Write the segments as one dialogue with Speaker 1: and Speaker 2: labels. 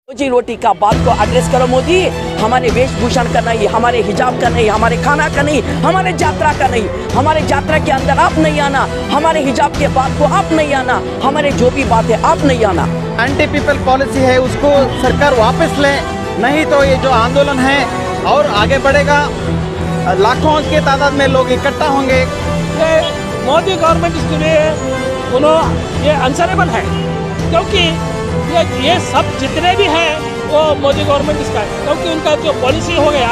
Speaker 1: रोजी रोटी का बात को एड्रेस करो मोदी। हमारे वेशभूषण का नहीं, हमारे हिजाब का नहीं, हमारे खाना का नहीं, हमारे यात्रा का नहीं। हमारे यात्रा के अंदर आप नहीं आना, हमारे हिजाब के बात को आप नहीं आना, हमारे जो भी बात है आप नहीं आना।
Speaker 2: एंटी पीपल पॉलिसी है उसको सरकार वापस ले, नहीं तो ये जो आंदोलन है और आगे बढ़ेगा। लाखों के तादाद में लोग इकट्ठा होंगे।
Speaker 3: मोदी गवर्नमेंट इसके लिए ये आंसरेबल है, क्योंकि ये सब जितने भी हैं वो मोदी गवर्नमेंट इसका है, क्योंकि उनका जो पॉलिसी हो गया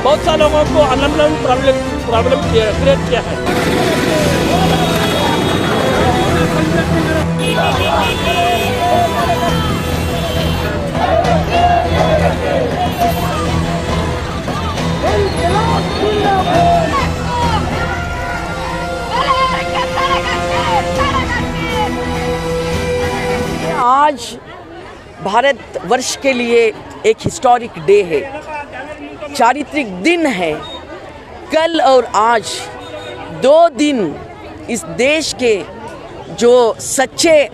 Speaker 3: बहुत सारे लोगों को अनएम्प्लॉयमेंट प्रॉब्लम क्रिएट किया है।
Speaker 1: आज भारत वर्ष के लिए एक हिस्टोरिक डे है, चारित्रिक दिन है। कल और आज 2 दिन इस देश के जो सच्चे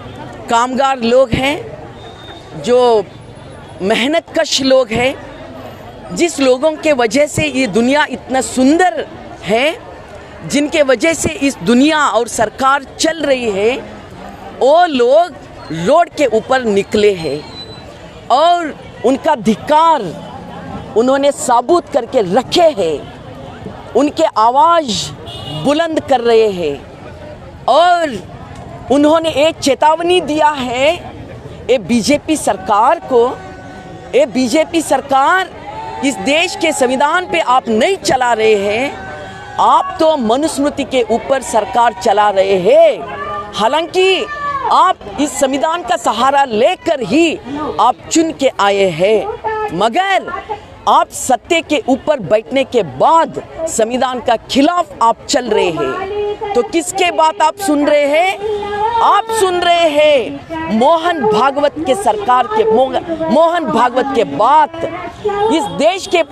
Speaker 1: कामगार लोग हैं, जो मेहनतकश लोग हैं, जिस लोगों के वजह से ये दुनिया इतना सुंदर है, जिनके वजह से इस दुनिया और सरकार चल रही है, वो लोग रोड के ऊपर निकले हैं और उनका धिक्कार उन्होंने साबुत करके रखे हैं। उनके आवाज़ बुलंद कर रहे हैं और उन्होंने एक चेतावनी दिया है ये बीजेपी सरकार को। ये बीजेपी सरकार, इस देश के संविधान पे आप नहीं चला रहे हैं, आप तो मनुस्मृति के ऊपर सरकार चला रहे हैं। हालांकि आप इस संविधान का सहारा लेकर ही आप चुन के आए हैं, मगर आप सत्ते के ऊपर बैठने के बाद संविधान का खिलाफ आप चल रहे हैं। तो किसके बात आप सुन रहे हैं? आप सुन रहे हैं मोहन भागवत के सरकार के, मोहन भागवत के बात। इस देश के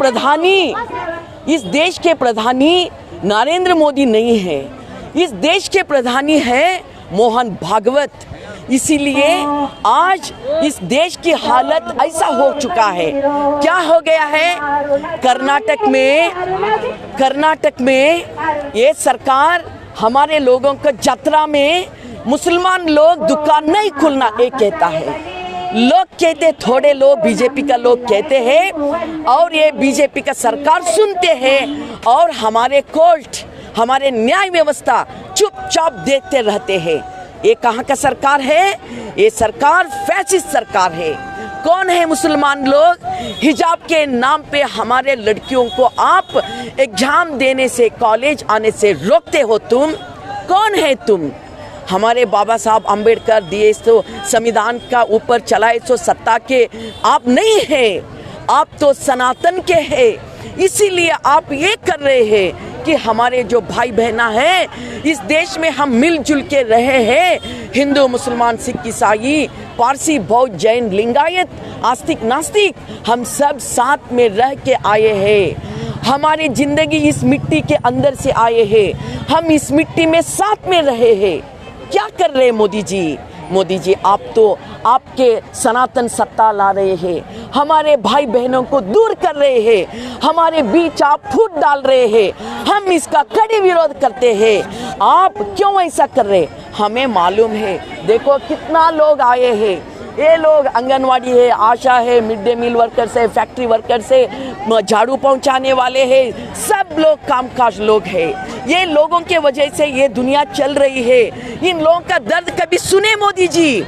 Speaker 1: प्रधानी नरेंद्र मोदी नहीं है, इस देश के प्रधानी है मोहन भागवत। इसीलिए आज इस देश की हालत ऐसा हो चुका है। क्या हो गया है? कर्नाटक में ये सरकार हमारे लोगों को यात्रा में मुसलमान लोग दुकान नहीं खुलना ये कहता है। लोग कहते, थोड़े लोग बीजेपी का लोग कहते हैं और ये बीजेपी का सरकार सुनते हैं और हमारे कोर्ट, हमारे न्याय व्यवस्था चुपचाप देखते रहते हैं। ये कहाँ का सरकार है? ये सरकार फैसिस्ट सरकार है। कौन है मुसलमान लोग? हिजाब के नाम पे हमारे लड़कियों को आप एग्जाम देने से, कॉलेज आने से रोकते हो। तुम कौन है? तुम हमारे बाबा साहब अंबेडकर दिए तो संविधान का ऊपर चलाए तो सत्ता के आप नहीं है, आप तो सनातन के हैं। इसीलिए आप ये कर रहे हैं कि हमारे जो भाई बहना है इस देश में हम मिलजुल के रहे हैं। हिंदू, मुसलमान, सिख, ईसाई, पारसी, बौद्ध, जैन, लिंगायत, आस्तिक, नास्तिक, हम सब साथ में रह के आए हैं। हमारी जिंदगी इस मिट्टी के अंदर से आए हैं, हम इस मिट्टी में साथ में रहे हैं। क्या कर रहे हैं मोदी जी? मोदी जी, आप तो आपके सनातन सत्ता ला रहे हैं, हमारे भाई बहनों को दूर कर रहे हैं, हमारे बीच आप फूट डाल रहे हैं। हम इसका कड़े विरोध करते हैं। आप क्यों ऐसा कर रहे हैं? हमें मालूम है। देखो कितना लोग आए हैं। ये लोग आंगनवाड़ी है, आशा है, मिड डे मील वर्कर्स है, फैक्ट्री वर्कर्स है, झाड़ू पहुंचाने वाले हैं, सब लोग कामकाज लोग हैं। ये लोगों के वजह से ये दुनिया चल रही है। इन लोगों का दर्द कभी सुने मोदी जी?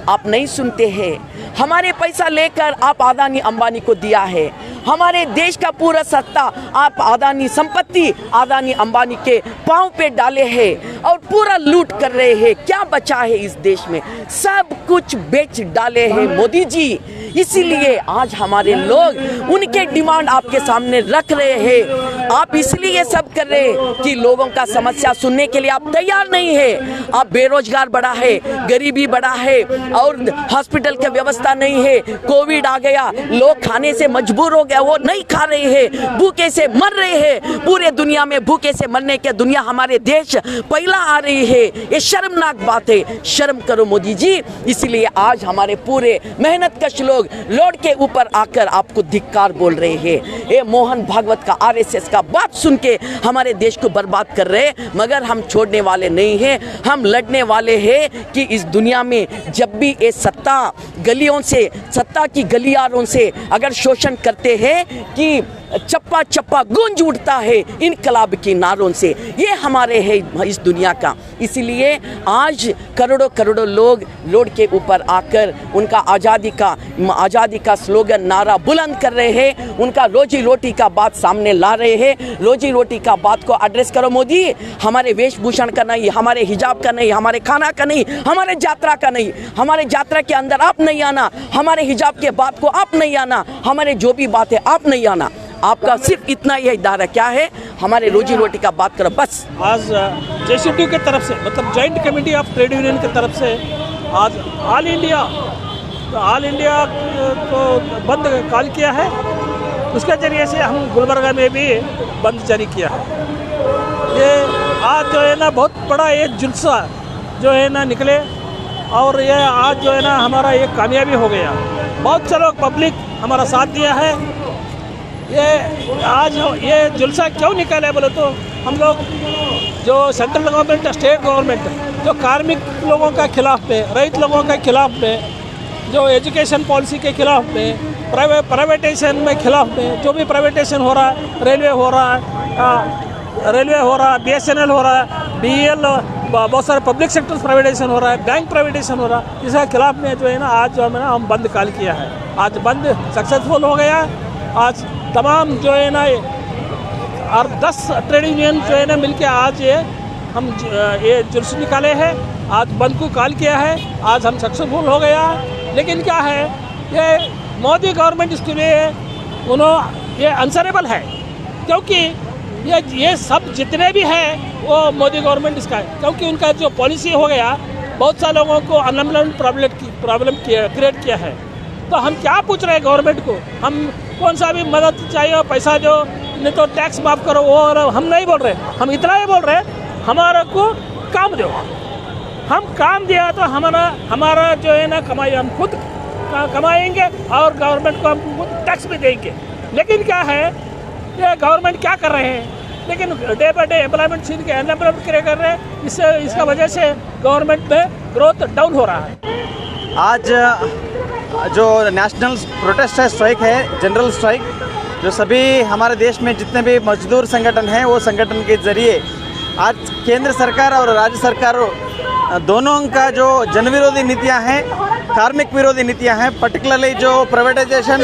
Speaker 1: आप नहीं सुनते हैं। हमारे पैसा लेकर आप अदानी अंबानी को दिया है। हमारे देश का पूरा सत्ता आप अदानी संपत्ति, अदानी अंबानी के पांव पे डाले हैं और पूरा लूट कर रहे हैं। क्या बचा है इस देश में? सब कुछ बेच डाले हैं मोदी जी। इसीलिए आज हमारे लोग उनके डिमांड आपके सामने रख रहे हैं। आप इसलिए सब कर रहे हैं कि लोगों का समस्या सुनने के लिए आप तैयार नहीं है। आप बेरोजगार बढ़ा है, गरीबी बढ़ा है और हॉस्पिटल की व्यवस्था नहीं है। कोविड आ गया, लोग खाने से मजबूर हो गया, वो नहीं खा रहे हैं, भूखे से मर रहे हैं। पूरे दुनिया में भूखे से मरने के दुनिया हमारे देश पहला आ रही है। ये शर्मनाक बात है। शर्म करो मोदी जी। इसलिए आज हमारे पूरे मेहनत कश लोग लोग रोड के ऊपर आकर आपको धिक्कार बोल रहे हैं। ये मोहन भागवत का आरएसएस का बात सुन के हमारे देश को बर्बाद कर रहे हैं, मगर हम छोड़ने वाले नहीं हैं। हम लड़ने वाले हैं कि इस दुनिया में जब भी ये सत्ता गलियों से, सत्ता की गलियारों से अगर शोषण करते हैं कि चप्पा चप्पा गूंज उठता है इनकलाब की नारों से, ये हमारे है इस दुनिया का। इसीलिए आज करोड़ों करोड़ों लोग रोड के ऊपर आकर उनका आज़ादी का स्लोगन नारा बुलंद कर रहे हैं, उनका रोजी रोटी का बात सामने ला रहे हैं। रोजी रोटी का बात को एड्रेस करो मोदी, हमारे वेशभूषण का नहीं, हमारे हिजाब का नहीं, हमारे खाना का नहीं, हमारे यात्रा का नहीं। हमारे यात्रा के अंदर आप नहीं आना, हमारे हिजाब के बात को आप नहीं आना, हमारे जो भी बात है आप नहीं आना। आपका सिर्फ इतना ही इदारा क्या है, हमारे रोजी रोटी का बात करो बस।
Speaker 3: आज JCTU की तरफ से, मतलब joint committee of trade union की तरफ से आज ऑल इंडिया को बंद कॉल किया है। उसके जरिए से हम गुलबर्गा में भी बंद जारी किया है। ये आज जो है ना बहुत बड़ा ये जुलसा जो है ना निकले, और ये आज जो है ना हमारा ये कामयाबी हो गया। बहुत से लोग पब्लिक हमारा साथ दिया है। ये आज ये जुलसा क्यों निकाले बोले तो हम लोग जो सेंट्रल गवर्नमेंट, स्टेट गवर्नमेंट जो कार्मिक लोगों का खिलाफ में, रईत लोगों के खिलाफ में, जो एजुकेशन पॉलिसी के खिलाफ में, प्राइवेटाइजेशन में खिलाफ में, जो भी प्राइवेटाइजेशन हो रहा है, रेलवे हो रहा है, BSNL हो रहा है, BEL, बहुत सारे पब्लिक सेक्टर प्राइवेटाइजेशन हो रहा है, बैंक प्राइवेटाइजेशन हो रहा है, इसके खिलाफ में जो है ना आज जो है ना हम बंद कॉल किया है। आज बंद सक्सेसफुल हो गया। आज तमाम जो है ना और 10 ट्रेड यूनियन जो है ना मिलके आज ये जुलूस निकाले हैं। आज बंद को कॉल किया है, आज हम सक्सेसफुल हो गया। लेकिन क्या है, ये मोदी गवर्नमेंट इसके लिए ये आंसरेबल है, क्योंकि ये सब जितने भी हैं वो मोदी गवर्नमेंट इसका है, क्योंकि उनका जो पॉलिसी हो गया बहुत सारे लोगों को अनएम्प्लॉयमेंट प्रॉब्लम क्रिएट किया है। तो हम क्या पूछ रहे हैं गवर्नमेंट को, हम कौन सा भी मदद चाहिए, पैसा दो, नहीं तो टैक्स माफ़ करो, वो हम नहीं बोल रहे। हम इतना ही बोल रहे हमारा को काम दो। हम काम दिया तो हमारा जो है ना कमाई हम खुद कमाएंगे और गवर्नमेंट को हम खुद टैक्स भी देंगे। लेकिन क्या है, ये गवर्नमेंट क्या कर रहे हैं, लेकिन डे बाई डे एम्प्लॉयमेंट छीन के अनएम्प्लॉयमेंट क्रिएट कर रहे हैं। इसका वजह से गवर्नमेंट में ग्रोथ डाउन हो रहा है।
Speaker 2: आज जो नेशनल प्रोटेस्ट है, स्ट्राइक है, जनरल स्ट्राइक, जो सभी हमारे देश में जितने भी मजदूर संगठन हैं वो संगठन के जरिए आज केंद्र सरकार और राज्य सरकार दोनों का जो जन विरोधी नीतियां हैं, कार्मिक विरोधी नीतियां हैं, पर्टिकुलरली जो प्राइवेटाइजेशन,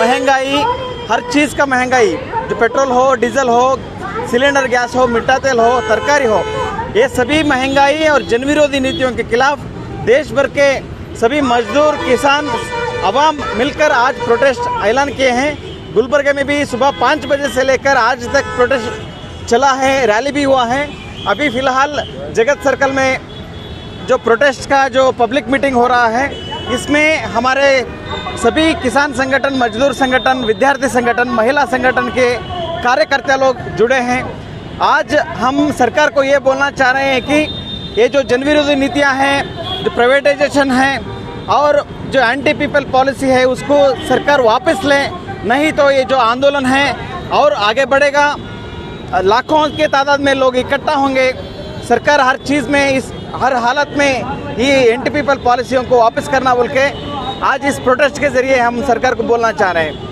Speaker 2: महंगाई, हर चीज़ का महंगाई, जो पेट्रोल हो, डीजल हो, सिलेंडर गैस हो, मिट्टा तेल हो, तरकारी हो, ये सभी महंगाई और जन विरोधी नीतियों के खिलाफ देश भर के सभी मजदूर, किसान, अवाम मिलकर आज प्रोटेस्ट ऐलान किए हैं। गुलबर्गा में भी सुबह 5 बजे से लेकर आज तक प्रोटेस्ट चला है, रैली भी हुआ है। अभी फ़िलहाल जगत सर्कल में जो प्रोटेस्ट का जो पब्लिक मीटिंग हो रहा है, इसमें हमारे सभी किसान संगठन, मजदूर संगठन, विद्यार्थी संगठन, महिला संगठन के कार्यकर्ता लोग जुड़े हैं। आज हम सरकार को ये बोलना चाह रहे हैं कि ये जो जन विरोधी नीतियाँ हैं, जो प्राइवेटाइजेशन है और जो एंटी पीपल पॉलिसी है, उसको सरकार वापस ले, नहीं तो ये जो आंदोलन है और आगे बढ़ेगा। लाखों के तादाद में लोग इकट्ठा होंगे। सरकार हर चीज़ में, हर हालत में ये एंटी पीपल पॉलिसियों को वापस करना बोल के आज इस प्रोटेस्ट के ज़रिए हम सरकार को बोलना चाह रहे हैं।